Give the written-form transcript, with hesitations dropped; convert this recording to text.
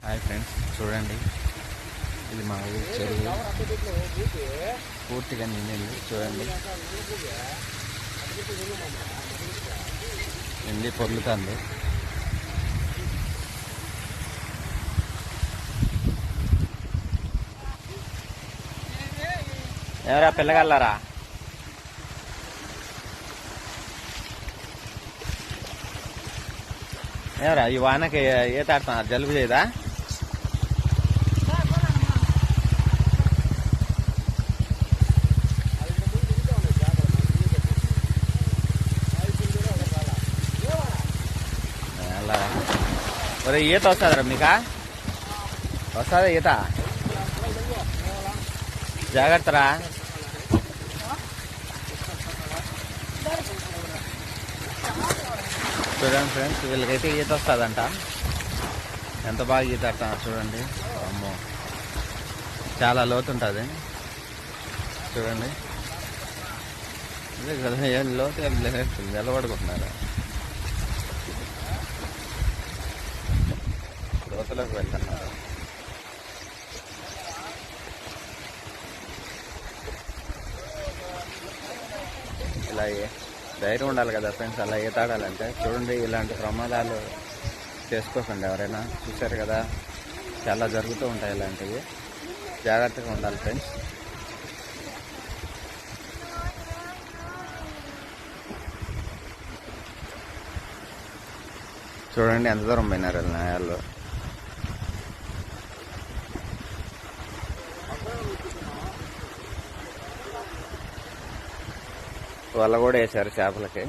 Hi friends, చూడండి ఇది మా ఊరి చెరువు. పూర్తిగా నిండింది. చూడండి, నిండి పొర్లుతుంది. ఎవరా పిల్లగల్లారా? ఎవరా ఈ వానకి ఈత ఆడుతున్నారు? జలుబు చేయదా? ఈత వస్తుందిరా మీకా? వస్తుందా ఈత? జాగ్రత్తరా. చూడండి ఫ్రెండ్స్, వీళ్ళకైతే ఈత వస్తుందంట. ఎంత బాగా ఈత ఆడుతున్నారు చూడండి. అమ్మో, చాలా లోతు ఉంటుంది చూడండి. ఏం లోతు ఏం లేదు, నిలబడుకుంటున్నారు. లోతులోకి వెళ్తున్నారు. ఇలా ధైర్యం ఉండాలి కదా ఫ్రెండ్స్, అలా ఈతాడాలంటే. చూడండి, ఇలాంటి ప్రమాదాలు చేసుకోకండి ఎవరైనా. చూశారు కదా, చాలా జరుగుతూ ఉంటాయి ఇలాంటివి. జాగ్రత్తగా ఉండాలి ఫ్రెండ్స్. చూడండి ఎంత దూరం పోయినారు నాయాలు. వల కూడా వేశారు చేపలకి.